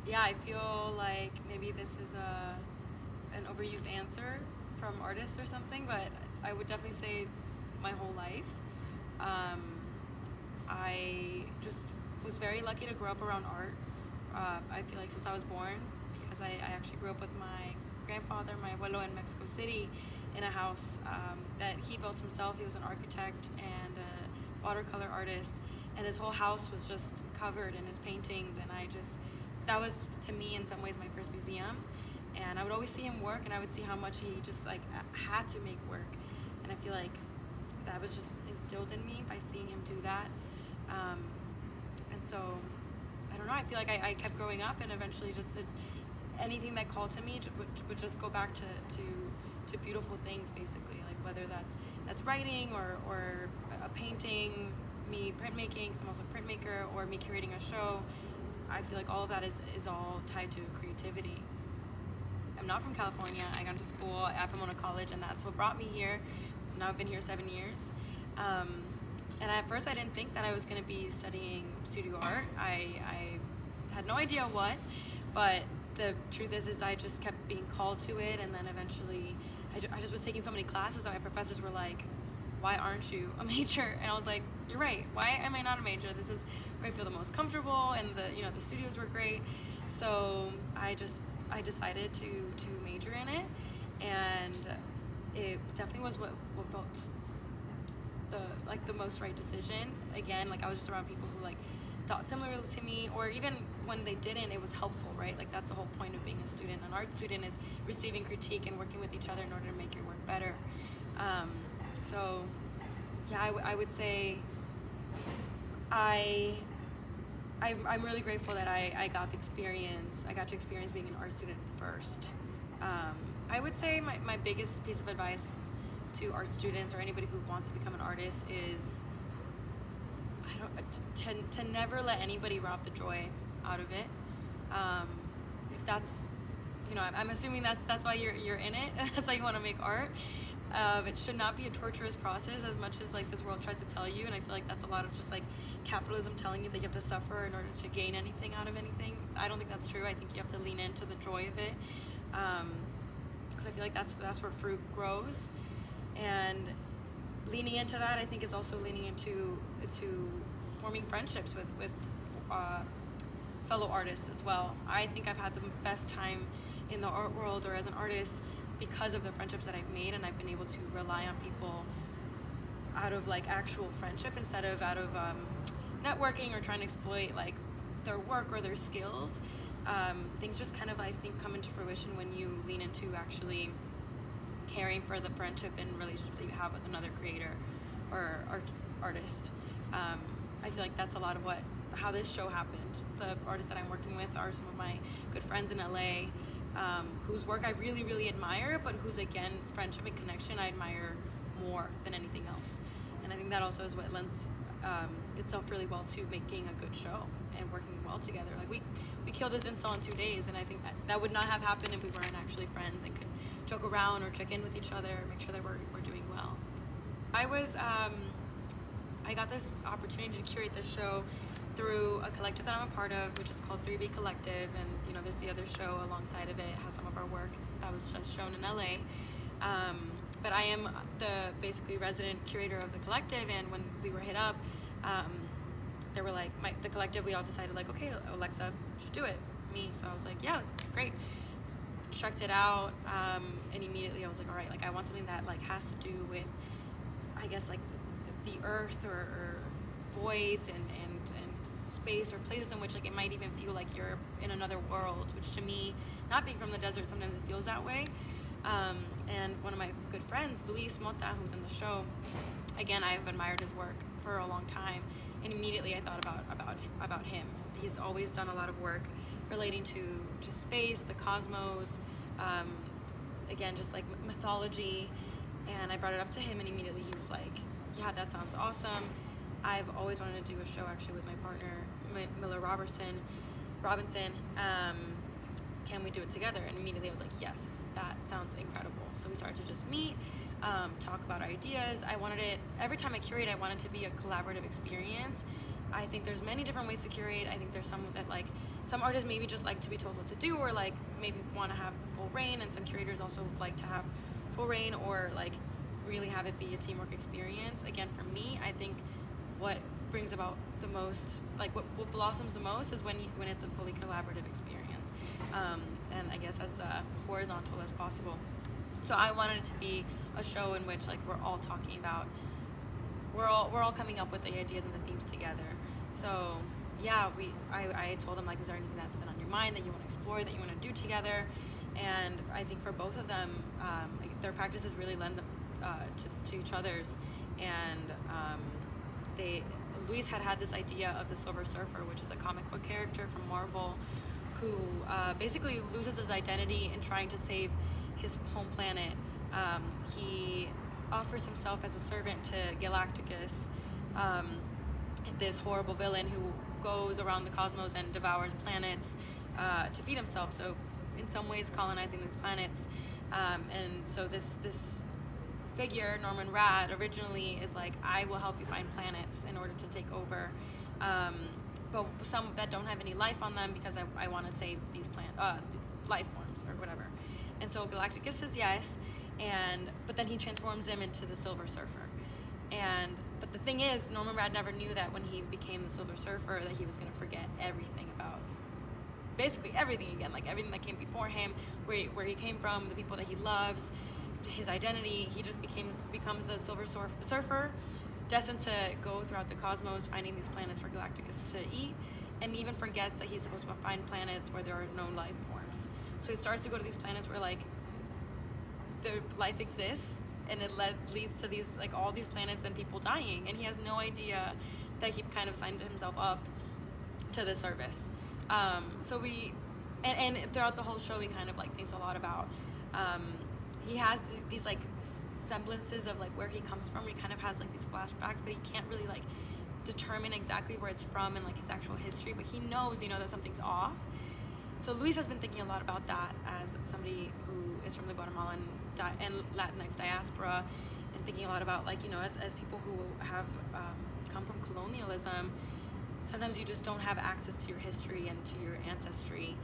Yeah, I feel like maybe this is an overused answer from artists or something, but I would definitely say my whole life. I just was very lucky to grow up around art. I feel like since I was born, because I actually grew up with my grandfather, my abuelo, in Mexico City, in a house that he built himself. He was an architect and a watercolor artist, and his whole house was just covered in his paintings. And that was, to me, in some ways, my first museum. And I would always see him work, and I would see how much he just like had to make work. And I feel like that was just instilled in me by seeing him do that. And so, I don't know, I feel like I kept growing up, and eventually just anything that called to me would just go back to beautiful things, basically, like whether that's writing or a painting, me printmaking, because I'm also a printmaker, or me curating a show. I feel like all of that is all tied to creativity. I'm not from California. I got to school at Attom.la College, and that's what brought me here. Now I've been here 7 years. And at first I didn't think that I was going to be studying studio art. I had no idea what, but the truth is I just kept being called to it, and then eventually I just was taking so many classes that my professors were like, why aren't you a major? And I was like, you're right, why am I not a major? This is where I feel the most comfortable, and the studios were great. So I decided to major in it, and it definitely was what felt the most right decision. Again, like I was just around people who like thought similarly to me, or even when they didn't, it was helpful, right? Like that's the whole point of being a student. An art student is receiving critique and working with each other in order to make your work better. So yeah, I would say I'm really grateful that I got to experience being an art student first. I would say my biggest piece of advice to art students or anybody who wants to become an artist is to never let anybody rob the joy out of it. If that's, I'm assuming that's why you're in it. That's why you want to make art. It should not be a torturous process as much as like this world tries to tell you, and I feel like that's a lot of just like capitalism telling you that you have to suffer in order to gain anything out of anything. I don't think that's true. I think you have to lean into the joy of it, because I feel like that's where fruit grows. And leaning into that, I think, is also leaning into forming friendships with fellow artists as well. I think I've had the best time in the art world or as an artist because of the friendships that I've made, and I've been able to rely on people out of like actual friendship instead of out of networking or trying to exploit like their work or their skills. Things just kind of, I think, come into fruition when you lean into actually caring for the friendship and relationship that you have with another creator or artist. I feel like that's a lot of how this show happened. The artists that I'm working with are some of my good friends in LA, whose work I really, really admire, but whose, again, friendship and connection I admire more than anything else. And I think that also is what lends itself really well to making a good show and working well together. Like we killed this install in 2 days, and I think that would not have happened if we weren't actually friends and could joke around or check in with each other, make sure that we're doing well. I got this opportunity to curate this show through a collective that I'm a part of, which is called 3B Collective, and there's the other show alongside of it. It has some of our work that was just shown in LA. But I am the basically resident curator of the collective, and when we were hit up, they were like, the collective, we all decided like, okay, Alexa should do it, me. So I was like, yeah, great. Checked it out, and immediately I was like, all right, like I want something that like has to do with, I guess, like the earth or voids and space or places in which like it might even feel like you're in another world, which to me, not being from the desert, sometimes it feels that way. And one of my good friends, Luis Motta, who's in the show, again, I've admired his work for a long time, and immediately I thought about him. He's always done a lot of work relating to space, the cosmos, again, just like mythology, and I brought it up to him, and immediately he was like, yeah, that sounds awesome. I've always wanted to do a show actually with my partner, Miller Robinson. Can we do it together? And immediately I was like, yes, that sounds incredible. So we started to just meet, talk about ideas. I wanted it, every time I curate, I wanted it to be a collaborative experience. I think there's many different ways to curate. I think there's some that like some artists maybe just like to be told what to do, or like maybe want to have full reign, and some curators also like to have full reign, or like really have it be a teamwork experience. Again, for me, I think what brings about the most, like what blossoms the most, is when it's a fully collaborative experience, and I guess as horizontal as possible. So I wanted it to be a show in which like we're all talking about, we're all coming up with the ideas and the themes together. So yeah, I told them, like, is there anything that's been on your mind that you want to explore, that you want to do together? And I think for both of them, like, their practices really lend them to each other's. And Luis had this idea of the Silver Surfer, which is a comic book character from Marvel, who basically loses his identity in trying to save his home planet. He offers himself as a servant to Galacticus, this horrible villain who goes around the cosmos and devours planets to feed himself. So in some ways colonizing these planets. And so this figure, Norman Rad, originally is like, I will help you find planets in order to take over. But some that don't have any life on them, because I want to save these life forms or whatever. And so Galacticus says yes, but then he transforms him into the Silver Surfer. But the thing is, Norman Rad never knew that when he became the Silver Surfer, that he was going to forget everything about, basically everything again, like everything that came before him, where he came from, the people that he loves, his identity. He just becomes a Silver Surfer, destined to go throughout the cosmos, finding these planets for Galacticus to eat, and even forgets that he's supposed to find planets where there are no life forms. So he starts to go to these planets where like the life exists, and it leads to these, like, all these planets and people dying, and he has no idea that he kind of signed himself up to the service. So and throughout the whole show, he kind of like thinks a lot about, he has these like semblances of like where he comes from. He kind of has like these flashbacks, but he can't really like determine exactly where it's from and like his actual history, but he knows, that something's off. So Luis has been thinking a lot about that as somebody who is from the Guatemalan and Latinx diaspora, and thinking a lot about, like, as people who have come from colonialism, sometimes you just don't have access to your history and to your ancestry.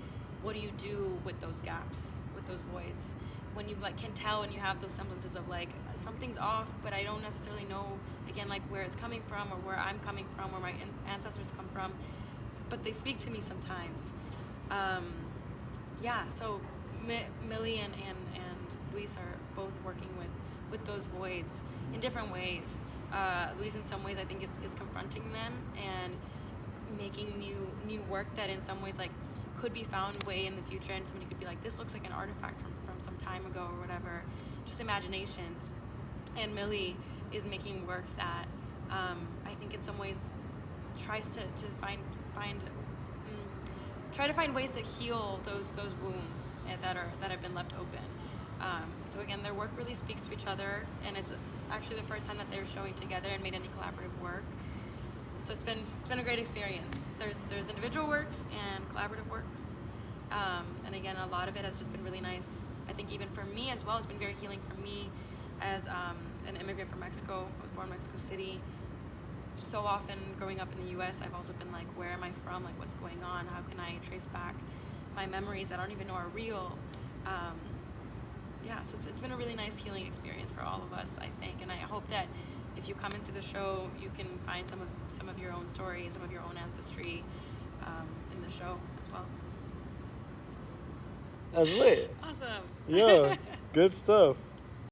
What do you do with those gaps, with those voids? When you like can tell and you have those semblances of like something's off, but I don't necessarily know, again, like where it's coming from or where I'm coming from, where my ancestors come from, but they speak to me sometimes. So Millie and Luis are both working with those voids in different ways. Luis, in some ways, I think is confronting them and making new work that in some ways like could be found way in the future, and somebody could be like, this looks like an artifact from some time ago or whatever, just imaginations. And Millie is making work that I think in some ways tries to find ways to heal those wounds that have been left open. So again, their work really speaks to each other, and it's actually the first time that they're showing together and made any collaborative work. So it's been a great experience. There's individual works and collaborative works, and again, a lot of it has just been really nice. I think even for me as well, it's been very healing for me as an immigrant from Mexico. I was born in Mexico City. So often growing up in the U.S., I've also been like, where am I from? Like, what's going on? How can I trace back my memories that I don't even know are real? So it's been a really nice healing experience for all of us, I think. And I hope that if you come into the show, you can find some of your own stories, some of your own ancestry in the show as well. That's lit. Awesome. Yeah, good stuff.